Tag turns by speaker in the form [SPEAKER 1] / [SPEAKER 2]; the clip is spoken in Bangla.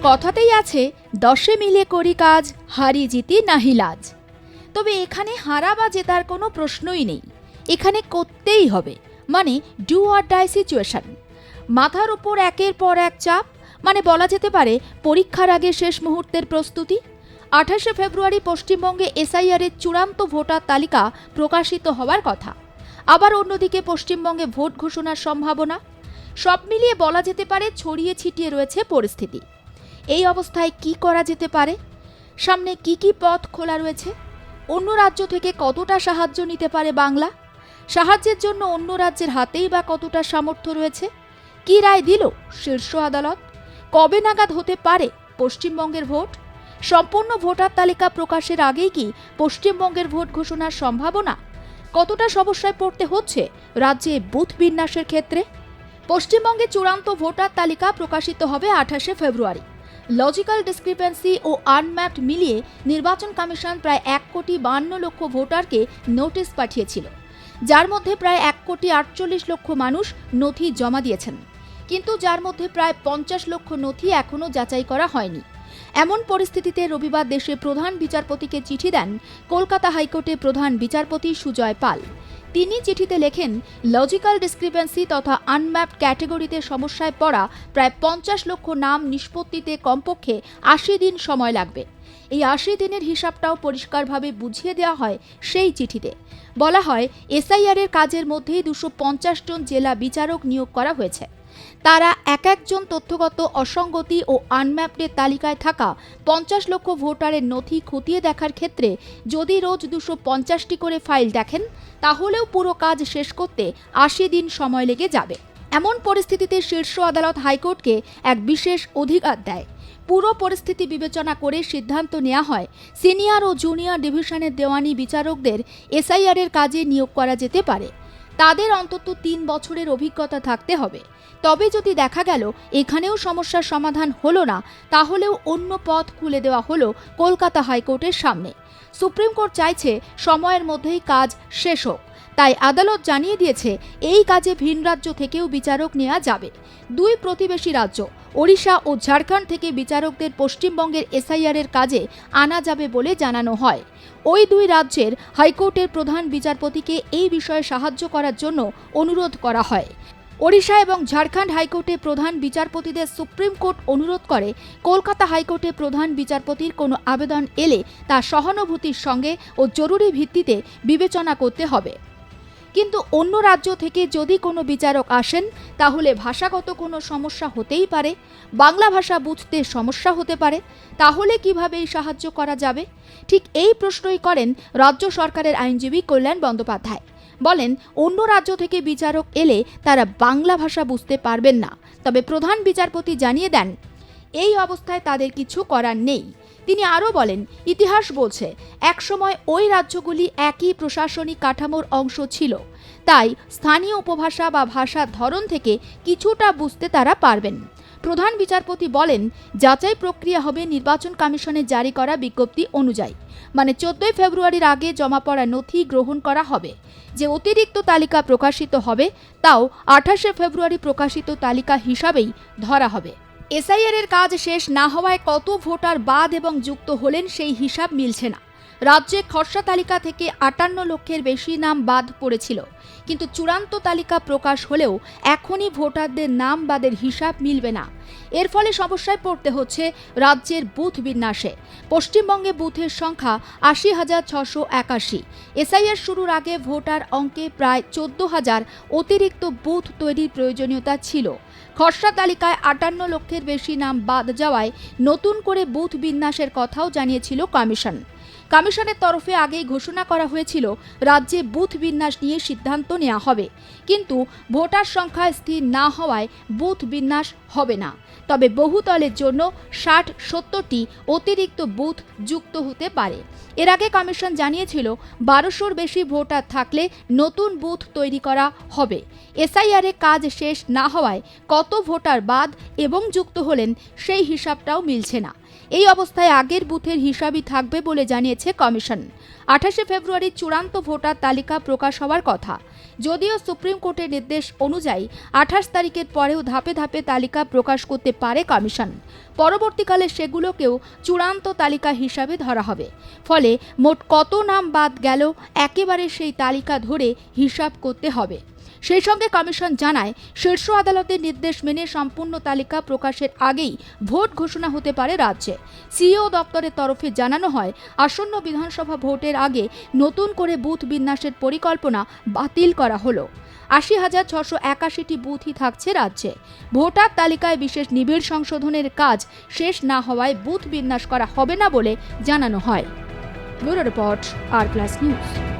[SPEAKER 1] কথাতেই আছে 10 মিলে করি কাজ, হারি জিতি নাহি লাজ। তবে এখানে হারা বা জেতার কোনো প্রশ্নই নেই, এখানে করতেই হবে, মানে ডু অর ডাই সিচুয়েশন। মাথার উপর একের পর এক চাপ, মানে বলা যেতে পারে পরীক্ষার আগে শেষ মুহূর্তের প্রস্তুতি। 28শে ফেব্রুয়ারি পশ্চিমবঙ্গে এসআইআর এর চূড়ান্ত ভোটার তালিকা প্রকাশিত হওয়ার কথা। আবার অন্যদিকে পশ্চিমবঙ্গে ভোট ঘোষণার সম্ভাবনা। সব মিলিয়ে বলা যেতে পারে ছড়িয়ে ছিটিয়ে রয়েছে পরিস্থিতি। এই অবস্থায় কি করা যেতে পারে? সামনে কি কি পথ খোলা রয়েছে? অন্য রাজ্য থেকে কতটা সাহায্য নিতে পারে বাংলা? সাহায্যের জন্য অন্য রাজ্যের হাতেই বা কতটা সামর্থ্য রয়েছে? কি রায় দিল শীর্ষ আদালত? কবে নাগাদ হতে পারে পশ্চিমবঙ্গের ভোট? সম্পূর্ণ ভোটার তালিকা প্রকাশের আগেই কি পশ্চিমবঙ্গের ভোট ঘোষণার সম্ভাবনা? কতটা সমস্যায় পড়তে হচ্ছে রাজ্যে বুথ বিন্যাসের ক্ষেত্রে? পশ্চিমবঙ্গে চূড়ান্ত ভোটার তালিকা প্রকাশিত হবে 28শে ফেব্রুয়ারি। লজিক্যাল ডিসক্রিপেন্সি ও আনম্যাপড মিলিয়ে নির্বাচন কমিশন প্রায় 1,52,00,000 ভোটারকে নোটিশ পাঠিয়েছিল, যার মধ্যে প্রায় 1,48,00,000 মানুষ নথি জমা দিয়েছেন, কিন্তু যার মধ্যে প্রায় 50 লক্ষ নথি এখনও যাচাই করা হয়নি। এমন পরিস্থিতিতে রবিবার দেশে প্রধান বিচারপতিকে চিঠি দেন কলকাতা হাইকোর্টের প্রধান বিচারপতি সুজয় পাল। তিনি চিঠিতে লেখেন, লজিক্যাল ডিসক্রিপেন্সি তথা আনম্যাপড ক্যাটেগরিতে সমস্যায় পড়া প্রায় 50 লক্ষ নাম নিষ্পত্তিতে কমপক্ষে 80 দিন সময় লাগবে। এই 80 দিনের হিসাবটাও পরিষ্কারভাবে বুঝিয়ে দেওয়া হয় সেই চিঠিতে। বলা হয়, এসআইআর এর কাজের মধ্যেই 250 জন জেলা বিচারক নিয়োগ করা হয়েছে। তারা এক একজন তথ্যগত অসঙ্গতি ও আনম্যাপডের তালিকায় থাকা 50 লক্ষ ভোটারের নথি খতিয়ে দেখার ক্ষেত্রে যদি রোজ 250টি করে ফাইল দেখেন, তাহলেও পুরো কাজ শেষ করতে 80 দিন সময় লেগে যাবে। এমন পরিস্থিতিতে শীর্ষ আদালত হাইকোর্টকে এক বিশেষ অধিকার দেয়। পুরো পরিস্থিতি বিবেচনা করে সিদ্ধান্ত নেওয়া হয়, সিনিয়র ও জুনিয়র ডিভিশনের দেওয়ানি বিচারকদের এসআইআর এর কাজে নিয়োগ করা যেতে পারে। তাদের অন্তত 3 বছরের অভিজ্ঞতা থাকতে হবে। তবে যদি দেখা গেল এখানেও সমস্যার সমাধান হলো না, তাহলেও অন্য পথ খুলে দেওয়া হলো কলকাতা হাইকোর্টের সামনে। সুপ্রিম কোর্ট চাইছে সময়ের মধ্যেই কাজ শেষ হোক, তাই আদালত জানিয়ে দিয়েছে এই কাজে ভিন রাজ্য থেকেও বিচারক নেওয়া যাবে। দুই প্রতিবেশী রাজ্য ওড়িশা ও ঝাড়খণ্ড থেকে বিচারকদের পশ্চিমবঙ্গের এসআইআর এর কাজে আনা যাবে বলে জানানো হয়। ওই দুই রাজ্যের হাইকোর্টের প্রধান বিচারপতিকে এই বিষয়ে সাহায্য করার জন্য অনুরোধ করা হয়। ওড়িশা এবং ঝাড়খণ্ড হাইকোর্টের প্রধান বিচারপতিদের সুপ্রিম কোর্ট অনুরোধ করে, কলকাতা হাইকোর্টের প্রধান বিচারপতির কোনো আবেদন এলে তা সহানুভূতির সঙ্গে ও জরুরি ভিত্তিতে বিবেচনা করতে হবে। কিন্তু অন্য রাজ্য থেকে যদি কোনো বিচারক আসেন, তাহলে ভাষাগত কোনো সমস্যা হতেই পারে, বাংলা ভাষা বুঝতে সমস্যা হতে পারে। তাহলে কিভাবে এই সাহায্য করা যাবে? ঠিক এই প্রশ্নই করেন রাজ্য সরকারের আইনজীবী কল্যাণ বন্দ্যোপাধ্যায়। বলেন, অন্য রাজ্য থেকে বিচারক এলে তারা বাংলা ভাষা বুঝতে পারবেন না। তবে প্রধান বিচারপতি জানিয়ে দেন, এই অবস্থায় তাদের কিছু করার নেই। তিনি আরও বলেন, ইতিহাস বলছে একসময় ওই রাজ্যগুলি একই প্রশাসনিক কাঠামোর অংশ ছিল, তাই স্থানীয় উপভাষা বা ভাষার ধরন থেকে কিছুটা বুঝতে তারা পারবেন। প্রধান বিচারপতি বলেন, যাচাই প্রক্রিয়া হবে নির্বাচন কমিশনের জারি করা বিজ্ঞপ্তি অনুযায়ী, মানে 14 ফেব্রুয়ারির আগে জমা পড়া নথি গ্রহণ করা হবে। যে অতিরিক্ত তালিকা প্রকাশিত হবে, তাও 28শে ফেব্রুয়ারি প্রকাশিত তালিকা হিসাবেই ধরা হবে। এসআইআর এর কাজ শেষ না হওয়ায় কত ভোটার বাদ এবং যুক্ত হলেন সেই হিসাব মিলছে না। রাজ্যে খসড়া তালিকা থেকে 58 লক্ষের বেশি নাম বাদ পড়েছিল, কিন্তু চূড়ান্ত তালিকা প্রকাশ হলেও এখনই ভোটারদের নাম বাদের হিসাব মিলবে না। এর ফলে সমস্যায় পড়তে হচ্ছে রাজ্যের বুথ বিন্যাসে। পশ্চিমবঙ্গে বুথের সংখ্যা 80,681। এসআইআর শুরুর আগে ভোটার অঙ্কে প্রায় 14,000 অতিরিক্ত বুথ তৈরির প্রয়োজনীয়তা ছিল। খসড়া তালিকায় 58 লক্ষের বেশি নাম বাদ যাওয়ায় নতুন করে বুথ বিন্যাসের কথাও জানিয়েছিল কমিশন। কমিশনের তরফে আগেই ঘোষণা করা হয়েছিল রাজ্যে বুথ বিন্যাস নিয়ে সিদ্ধান্ত নেওয়া হবে, কিন্তু ভোটার সংখ্যা স্থির না হওয়ায় বুথ বিন্যাস হবে না। তবে বহুতলের জন্য 60-70টি অতিরিক্ত বুথ যুক্ত হতে পারে। এর আগে কমিশন জানিয়েছিল 1200-র বেশি ভোটার থাকলে নতুন বুথ তৈরি করা হবে। এসআইআর এর কাজ শেষ না হওয়ায় কত ভোটার বাদ এবং যুক্ত হলেন সেই হিসাবটাও মিলছে না। এই অবস্থায় আগের বুথের হিসাবই থাকবে বলে জানিয়েছে কমিশন। 28 ফেব্রুয়ারি চূড়ান্ত ভোটার তালিকা প্রকাশ হওয়ার কথা। যদিও সুপ্রিম কোর্টের নির্দেশ অনুযায়ী 28 তারিখের পরেও ধাপে ধাপে তালিকা প্রকাশ করতে পারে কমিশন। পরবর্তীকালে সেগুলোকেও চূড়ান্ত তালিকা হিসাবে ধরা হবে। ফলে মোট কত নাম বাদ গেল একেবারে সেই তালিকা ধরে হিসাব করতে হবে। সেই সঙ্গে কমিশন জানায়, শীর্ষ আদালতের নির্দেশ মেনে সম্পূর্ণ তালিকা প্রকাশের আগেই ভোট ঘোষণা হতে পারে রাজ্যে। সিইও দপ্তরের তরফে জানানো হয়, আসন্ন বিধানসভা ভোটের আগে নতুন করে বুথ বিন্যাসের পরিকল্পনা বাতিল করা হলো। 80,681টি বুথই থাকছে রাজ্যে। ভোটার তালিকায় বিশেষ নিবিড় সংশোধনের কাজ শেষ না হওয়ায় বুথ বিন্যাস করা হবে না বলে জানানো হয়। ব্যুরো রিপোর্ট, আর প্লাস নিউজ।